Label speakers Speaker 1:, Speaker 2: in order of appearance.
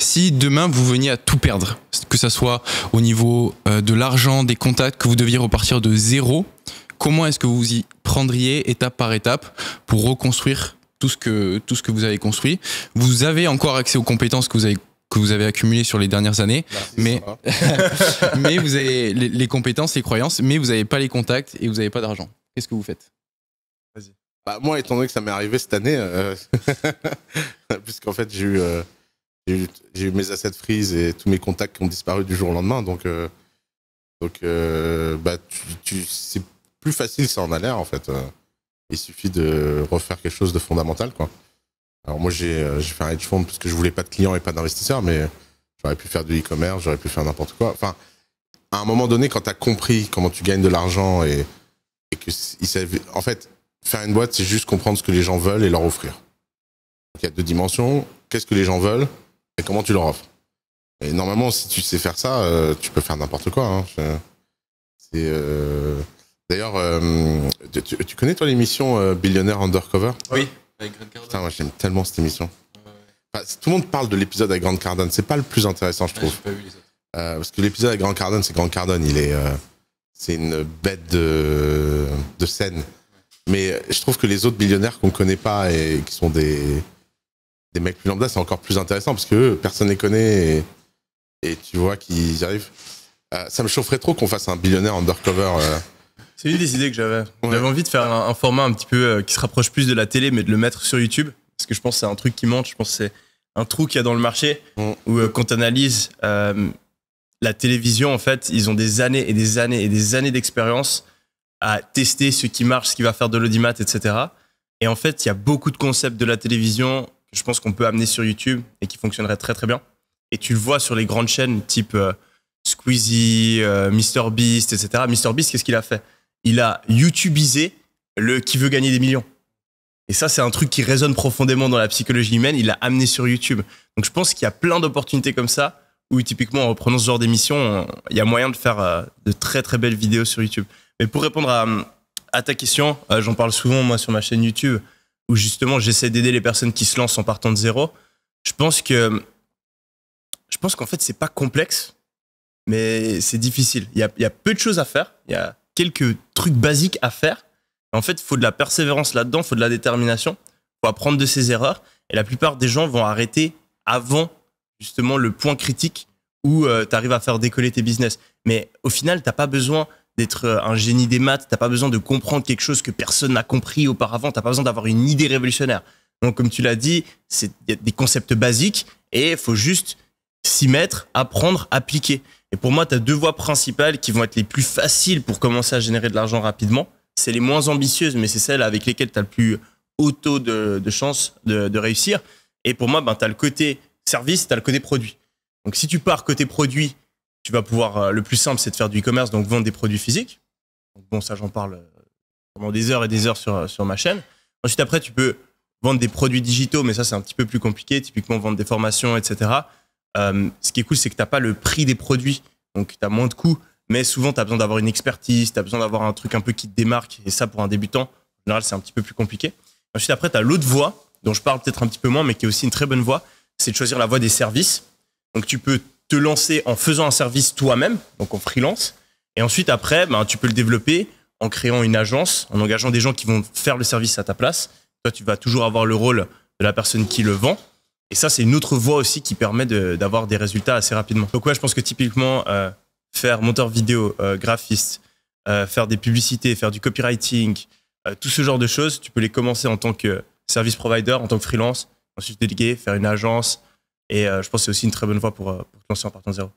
Speaker 1: si demain vous veniez à tout perdre, que ça soit au niveau de l'argent, des contacts, que vous deviez repartir de zéro, comment est-ce que vous y prendriez étape par étape pour reconstruire tout ce que vous avez construit? Vous avez encore accès aux compétences que vous avez accumulées sur les dernières années, mais vous avez les compétences, les croyances, mais vous n'avez pas les contacts et vous n'avez pas d'argent. Qu'est-ce que vous faites?
Speaker 2: Vas-y. Bah, moi, étant donné que ça m'est arrivé cette année, puisqu'en fait, j'ai eu mes assets freeze et tous mes contacts qui ont disparu du jour au lendemain, donc c'est plus facile que ça en a l'air, en fait. Il suffit de refaire quelque chose de fondamental, quoi. Alors moi, j'ai fait un hedge fund parce que je voulais pas de clients et pas d'investisseurs, mais j'aurais pu faire du e-commerce, j'aurais pu faire n'importe quoi. Enfin, à un moment donné, quand tu as compris comment tu gagnes de l'argent et que en fait, faire une boîte, c'est juste comprendre ce que les gens veulent et leur offrir. Donc, il y a deux dimensions. Qu'est-ce que les gens veulent et comment tu leur offres. Et normalement, si tu sais faire ça, tu peux faire n'importe quoi. Hein. D'ailleurs, tu connais toi l'émission Billionaire Undercover?
Speaker 1: Oui, avec Grant Cardone.
Speaker 2: Putain, moi j'aime tellement cette émission. Enfin, tout le monde parle de l'épisode avec Grant Cardone. C'est pas le plus intéressant, je trouve.
Speaker 1: J'ai pas vu les autres.
Speaker 2: Parce que l'épisode avec Grant Cardone, c'est Grant Cardone. C'est une bête de scène. Mais je trouve que les autres billionnaires qu'on connaît pas et qui sont des mecs plus lambda, c'est encore plus intéressant parce que eux, personne les connaît et tu vois qu'ils y arrivent. Ça me chaufferait trop qu'on fasse un billionnaire undercover.
Speaker 3: C'est une des idées que j'avais. Ouais. J'avais envie de faire un format un petit peu qui se rapproche plus de la télé, mais de le mettre sur YouTube. Parce que je pense que c'est un truc qui manque. Je pense que c'est un trou qu'il y a dans le marché où quand on analyse la télévision, en fait, ils ont des années et des années et des années d'expérience à tester ce qui marche, ce qui va faire de l'audimat, etc. Et en fait, il y a beaucoup de concepts de la télévision que je pense qu'on peut amener sur YouTube et qui fonctionneraient très très bien. Et tu le vois sur les grandes chaînes type Squeezie, MrBeast, etc. MrBeast, qu'est-ce qu'il a fait? Il a YouTubisé le qui veut gagner des millions. Et ça, c'est un truc qui résonne profondément dans la psychologie humaine. Il l'a amené sur YouTube. Donc, je pense qu'il y a plein d'opportunités comme ça où, typiquement, en reprenant ce genre d'émission, il y a moyen de faire de très, très belles vidéos sur YouTube. Mais pour répondre à ta question, j'en parle souvent, moi, sur ma chaîne YouTube, où justement, j'essaie d'aider les personnes qui se lancent en partant de zéro. Je pense qu'en fait, c'est pas complexe, mais c'est difficile. Il y a peu de choses à faire. Il y a quelques trucs basiques à faire. En fait, il faut de la persévérance là-dedans, il faut de la détermination, il faut apprendre de ses erreurs. Et la plupart des gens vont arrêter avant justement le point critique où tu arrives à faire décoller tes business. Mais au final, tu n'as pas besoin d'être un génie des maths, tu n'as pas besoin de comprendre quelque chose que personne n'a compris auparavant, tu n'as pas besoin d'avoir une idée révolutionnaire. Donc, comme tu l'as dit, il y a des concepts basiques et il faut juste s'y mettre, apprendre, appliquer. Et pour moi, tu as deux voies principales qui vont être les plus faciles pour commencer à générer de l'argent rapidement. C'est les moins ambitieuses, mais c'est celles avec lesquelles tu as le plus haut taux de chance de réussir. Et pour moi, tu as le côté service, tu as le côté produit. Donc, si tu pars côté produit, tu vas pouvoir, le plus simple, c'est de faire du e-commerce, donc vendre des produits physiques. Donc, bon, ça, j'en parle pendant des heures et des heures sur ma chaîne. Ensuite, après, tu peux vendre des produits digitaux, mais ça, c'est un petit peu plus compliqué. Typiquement, vendre des formations, etc. Ce qui est cool, c'est que tu n'as pas le prix des produits, donc tu as moins de coûts, mais souvent tu as besoin d'avoir une expertise, tu as besoin d'avoir un truc un peu qui te démarque, et ça pour un débutant, en général c'est un petit peu plus compliqué. Ensuite après tu as l'autre voie, dont je parle peut-être un petit peu moins, mais qui est aussi une très bonne voie, c'est de choisir la voie des services. Donc tu peux te lancer en faisant un service toi-même, donc en freelance, et ensuite après tu peux le développer en créant une agence, en engageant des gens qui vont faire le service à ta place. Toi tu vas toujours avoir le rôle de la personne qui le vend. Et ça, c'est une autre voie aussi qui permet d'avoir des résultats assez rapidement. Donc ouais, je pense que typiquement, faire monteur vidéo, graphiste, faire des publicités, faire du copywriting, tout ce genre de choses, tu peux les commencer en tant que service provider, en tant que freelance, ensuite déléguer, faire une agence. Et je pense que c'est aussi une très bonne voie pour te lancer en partant de zéro.